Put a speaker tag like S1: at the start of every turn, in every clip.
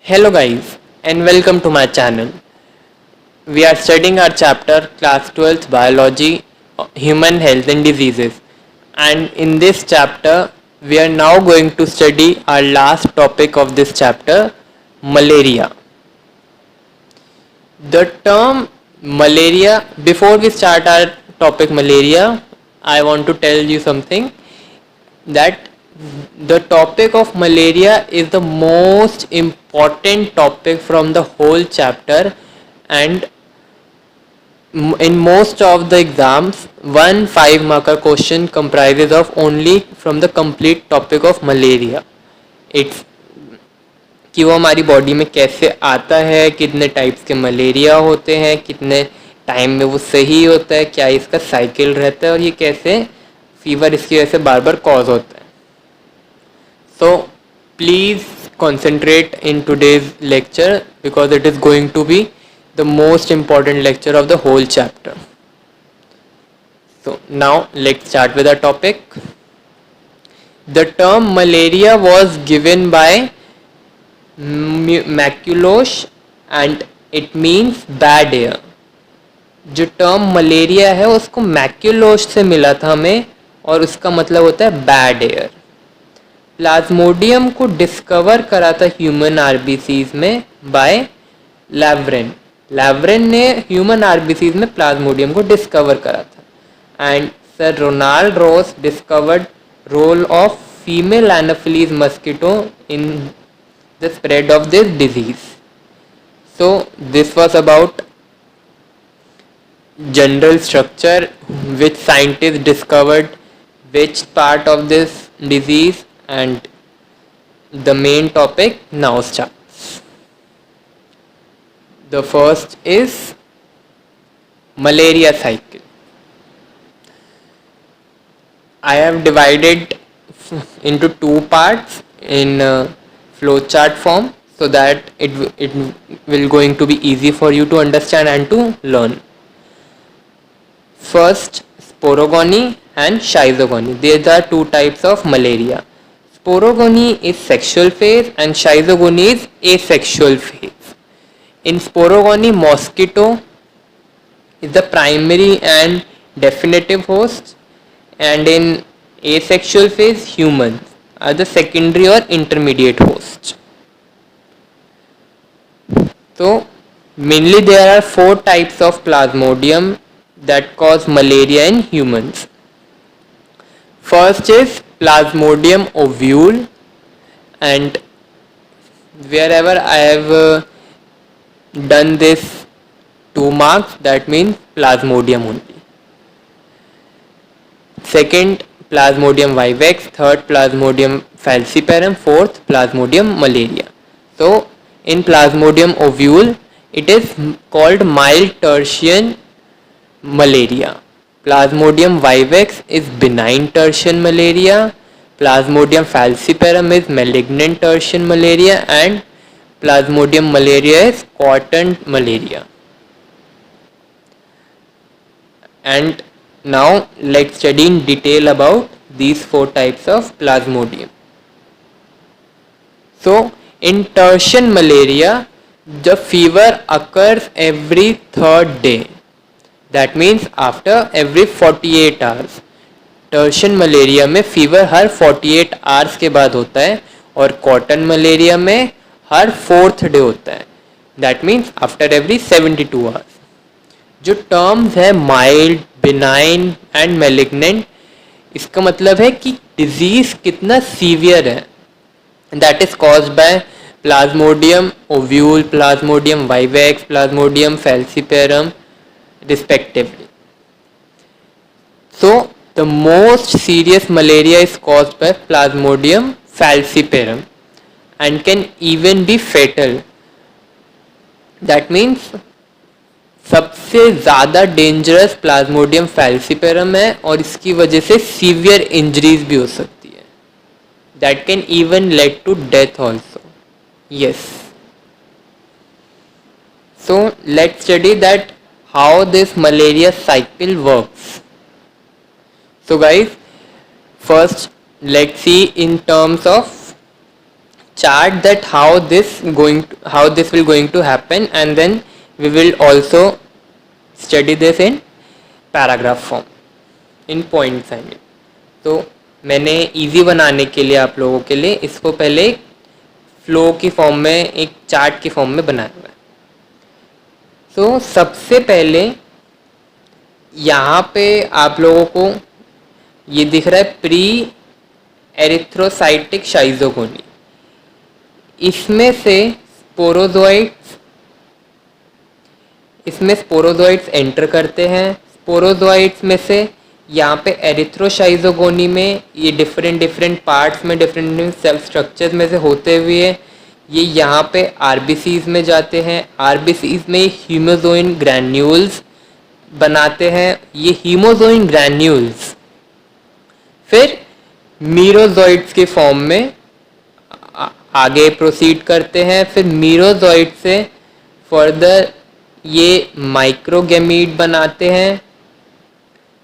S1: Hello guys and welcome to my channel. We are studying our chapter class 12th biology human health and diseases, and in this chapter we are now going to study our last topic of this chapter, malaria. The term malaria, before we start our topic malaria, I want to tell you something, that the topic of malaria is the most important topic from the whole chapter, and in most of the exams one 5 marker question comprises of only from the complete topic of malaria. It's कि वो हमारी body में कैसे आता है, कितने types के malaria होते हैं, कितने टाइम में वो सही होता है, क्या इसका साइकिल रहता है और ये कैसे फीवर इसकी वजह से बार बार कॉज होता है. So please concentrate in today's lecture because it is going to be the most important lecture of the whole chapter. So now let's start with our topic. The term malaria was given by मैक्यूलोश and it means bad air. जो term malaria है उसको मैक्यूलोश से मिला था हमें और उसका मतलब होता है बैड एयर. प्लाज्मोडियम को डिस्कवर करा था ह्यूमन आरबीसीज में बाय लैवरेन. लैवरेन ने ह्यूमन आरबीसीज में प्लाज्मोडियम को डिस्कवर करा था. And sir Ronald Ross discovered role of female anopheles mosquito in the spread of this disease. So this was about general structure, which scientists discovered which part of this disease, and the main topic now starts. The first is malaria cycle. I have divided into two parts in flowchart form so that it will going to be easy for you to understand and to learn. First, sporogony and schizogony. These are two types of malaria. Sporogony is sexual phase and schizogony is asexual phase. In sporogony, mosquito is the primary and definitive host, and in asexual phase, humans are the secondary or intermediate host. So mainly there are four types of plasmodium that cause malaria in humans. First is Plasmodium ovule, and wherever I have done this 2 marks, that means Plasmodium only. Second, Plasmodium vivax. Third, Plasmodium falciparum. Fourth, Plasmodium malaria. So in Plasmodium ovule it is called mild tertian malaria. Plasmodium vivax is benign tertian malaria. Plasmodium falciparum is malignant tertian malaria, and Plasmodium malaria is quaternt malaria. And now let's study in detail about these four types of Plasmodium. So in tertian malaria, the fever occurs every third day. That means after every 48 hours. Tertian malaria में fever हर 48 hours के बाद होता है और cotton malaria में हर 4th day होता है. That means after every 72 hours. जो टर्म्स है माइल्ड, बिनाइन एंड मैलिग्नेंट, इसका मतलब है कि डिजीज कितना सीवियर है. That is caused by Plasmodium ovule, Plasmodium vivax, Plasmodium falciparum respectively. So the most serious malaria is caused by Plasmodium falciparum and can even be fatal. That means सबसे ज़्यादा dangerous Plasmodium falciparum है और इसकी वजह से severe injuries भी हो सकती है. That can even lead to death also. Yes. So let's study that how this malaria cycle works. So guys, first let's see in terms of chart that how this will going to happen, and then we will also study this in paragraph form in points I mean. तो मैंने easy बनाने के लिए आप लोगों के लिए इसको पहले फ्लो की फॉर्म में एक चार्ट की फॉर्म में बनाया हुआ है. तो सबसे पहले यहाँ पे आप लोगों को ये दिख रहा है प्री एरिथ्रोसाइटिक शाइजोगोनी. इसमें स्पोरोजोइट्स एंटर करते हैं. स्पोरोजोइट्स में से यहाँ पे एरिथ्रोशाइजोगोनी में ये डिफरेंट पार्ट्स में डिफरेंट सेल स्ट्रक्चर्स में से होते हुए ये यहाँ पे आरबीसीज में जाते हैं. आरबीसीज में हीमोजोइन ग्रैन्यूल्स बनाते हैं. ये हीमोजोइन ग्रैन्यूल्स फिर मीरोजोइट्स के फॉर्म में आगे प्रोसीड करते हैं. फिर मीरोजोइट से फर्दर ये माइक्रोगेमीट बनाते हैं.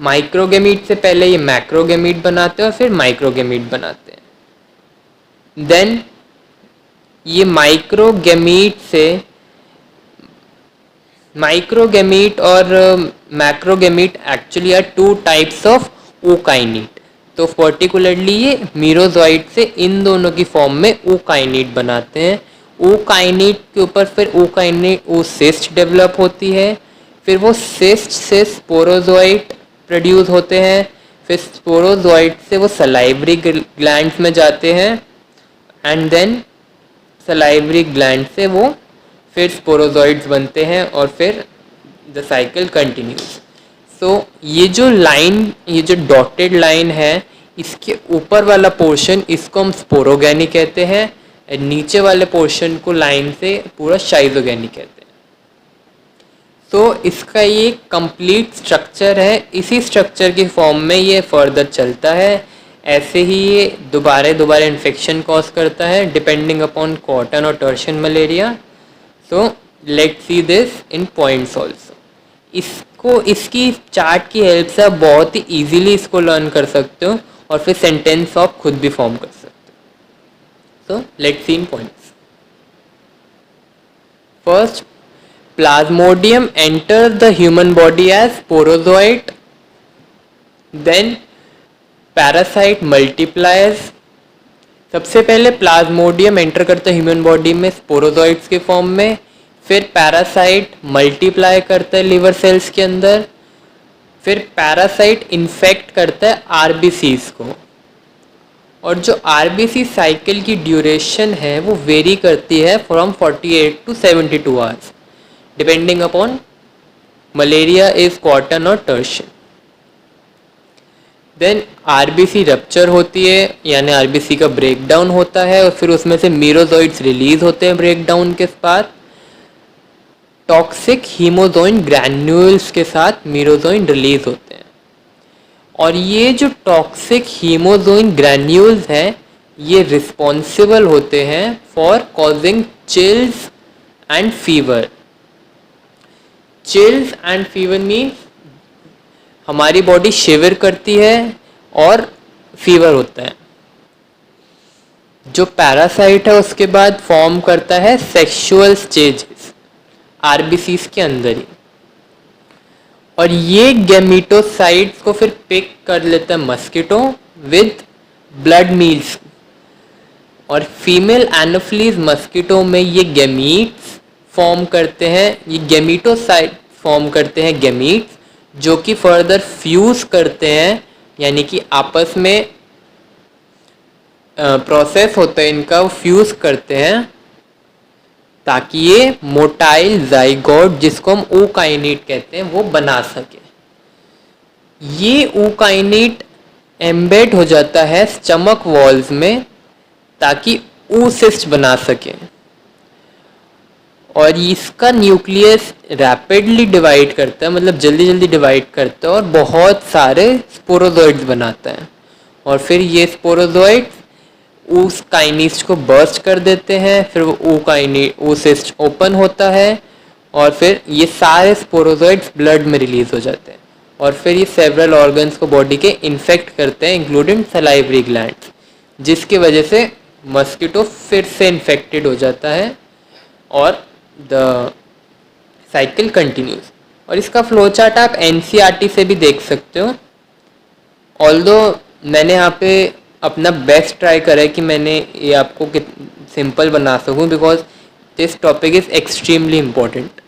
S1: माइक्रोगेमीट से पहले ये मैक्रोगेमीट बनाते हैं और फिर माइक्रोगेमीट बनाते हैं. देन ये माइक्रोगेमीट और macrogamete actually are two types of ookinete. तो पर्टिकुलरली ये मीरोजोइट से इन दोनों की फॉर्म में ओकाइनीट बनाते हैं. ओकाइनीट के ऊपर फिर ओसिस्ट डेवलप होती है. फिर वो सिस्ट से स्पोरोजोइट प्रोड्यूस होते हैं. फिर स्पोरोजोइट से वो सलाइवरी ग्लैंड्स में जाते हैं एंड देन सलाइवरी ग्लैंड से वो फिर स्पोरोजोइट्स बनते हैं और फिर द साइकिल कंटिन्यूज. सो ये जो डॉटेड लाइन है इसके ऊपर वाला पोर्शन इसको हम स्पोरोगैनी कहते हैं. नीचे वाले पोर्शन को लाइन से पूरा शाइजोगैनी कहते हैं. तो इसका ये कंप्लीट स्ट्रक्चर है. इसी स्ट्रक्चर की फॉर्म में ये फर्दर चलता है. ऐसे ही ये दोबारा इन्फेक्शन कॉज करता है डिपेंडिंग अपॉन कॉटन और tertian malaria. So let's see this in points also. इसकी चार्ट की हेल्प से आप बहुत ही इजीली इसको लर्न कर सकते हो और फिर सेंटेंस आप खुद भी फॉर्म कर सकते हो. So let's see in points. First, plasmodium enter the human body as sporozoite. Then parasite multiplies. सबसे पहले प्लाज्मोडियम एंटर करता है ह्यूमन बॉडी में स्पोरोजोइट्स के फॉर्म में. फिर पैरासाइट मल्टीप्लाई करता है लिवर सेल्स के अंदर. फिर पैरासाइट इन्फेक्ट करता है आरबीसीज को. और जो आरबीसी साइकिल की ड्यूरेशन है वो वेरी करती है from 48 to 72 hours depending upon malaria is cotton और टर्शियन. देन आरबीसी रप्चर होती है यानी आरबीसी का ब्रेकडाउन होता है और फिर उसमें से मीरोजोइट्स रिलीज होते हैं ब्रेकडाउन के बाद. टॉक्सिक हीमोजोइन ग्रैन्यूल्स के साथ मीरोजोइन रिलीज होते हैं. और ये जो टॉक्सिक हीमोजोइन ग्रैन्यूल्स हैं ये रिस्पॉन्सिबल होते हैं for causing chills and fever. Chills and fever means हमारी बॉडी शिवर करती है और फीवर होता है. जो पैरासाइट है उसके बाद फॉर्म करता है सेक्सुअल स्टेजेस आरबीसीज के अंदर ही. और ये गैमीटोसाइट्स को फिर पिक कर लेता है मस्किटो विद ब्लड मील्स. और फीमेल एनोफिलीज मस्किटो में ये गैमीट्स फॉर्म करते हैं. ये गैमीटोसाइट फॉर्म करते हैं गैमीट्स जो कि फर्दर फ्यूज करते हैं यानी कि आपस में प्रोसेस होता है इनका, वो फ्यूज करते हैं ताकि ये मोटाइल जाइगोट जिसको हम ओकाइनेट कहते हैं वो बना सके. ये ओकाइनेट एम्बेड हो जाता है स्टमक वॉल्स में ताकि oocyst बना सके. और इसका न्यूक्लियस रैपिडली डिवाइड करता है मतलब जल्दी डिवाइड करता है और बहुत सारे स्पोरोजोइड्स बनाता है. और फिर ये स्पोरोजोइड्स उस काइनिस्ट को बर्स्ट कर देते हैं. फिर वो oocyst ओपन होता है और फिर ये सारे स्पोरोजोइड्स ब्लड में रिलीज हो जाते हैं. और फिर ये सेवरल ऑर्गन्स को बॉडी के इन्फेक्ट करते हैं इंक्लूडिंग सलाइवरी ग्लैंड्स जिसकी वजह से मस्किटो फिर से इन्फेक्टेड हो जाता है और द साइकिल कंटिन्यूज। और इसका फ्लो चार्ट आप NCERT से भी देख सकते हो। ऑल्दो मैंने यहाँ पे अपना बेस्ट ट्राई करा है कि मैंने ये आपको सिंपल बना सकूँ, because this topic is extremely important.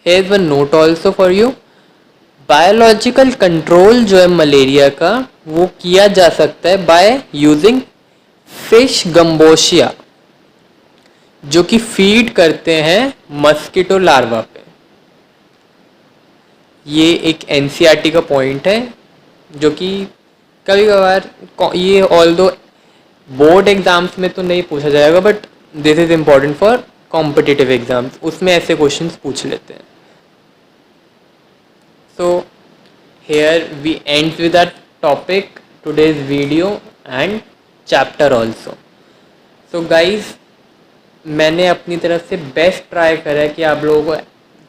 S1: Here is one note also for you. Biological control जो है मलेरिया का, वो किया जा सकता है बाय यूजिंग फिश गम्बोशिया, जो कि फीड करते हैं मस्किटो लार्वा पे। ये एक NCERT का पॉइंट है जो कि कभी कभार ये ऑल्दो बोर्ड एग्जाम्स में तो नहीं पूछा जाएगा, but this is important for competitive exams, उसमें ऐसे क्वेश्चंस पूछ लेते हैं। So here we end with our topic today's video and chapter also. So guys, मैंने अपनी तरफ से बेस्ट ट्राई करा है कि आप लोगों को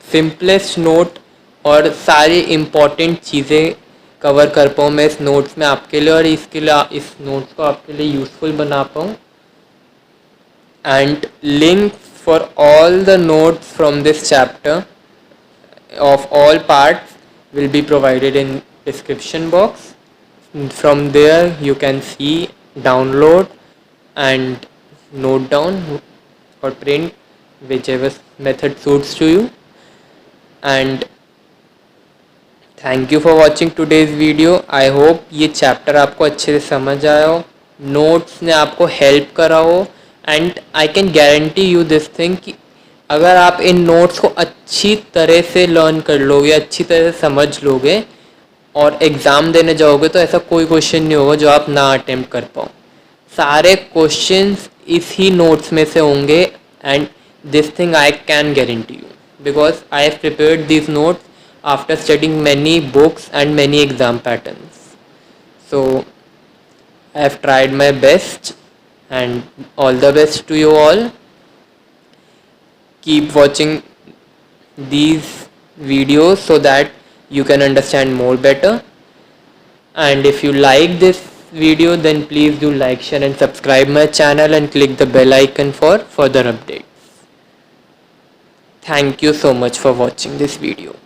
S1: सिंपलेस्ट नोट और सारी इम्पॉर्टेंट चीज़ें कवर कर पाऊँ मैं इस नोट्स में आपके लिए, और इसके लिए इस नोट्स को आपके लिए यूज़फुल बना पाऊँ। And link for all the notes from this chapter of all parts will be provided in description box. From there you can see, download and note down or print, whichever method suits to you. And thank you for watching today's video. I hope ये chapter आपको अच्छे से समझ आया हो, notes ने आपको help करा हो। And I can guarantee you this thing कि अगर आप इन नोट्स को अच्छी तरह से लर्न कर लोगे, अच्छी तरह से समझ लोगे और एग्ज़ाम देने जाओगे, तो ऐसा कोई क्वेश्चन नहीं होगा जो आप ना अटेम्प्ट कर पाओ। सारे क्वेश्चंस इसी नोट्स में से होंगे, and this thing I can guarantee you, because I have prepared this notes after studying many books and many exam patterns. So I have tried my best, and all the best to you all. Keep watching these videos so that you can understand more better. And if you like this video, then please do like, share and subscribe my channel and click the bell icon for further updates. Thank you so much for watching this video.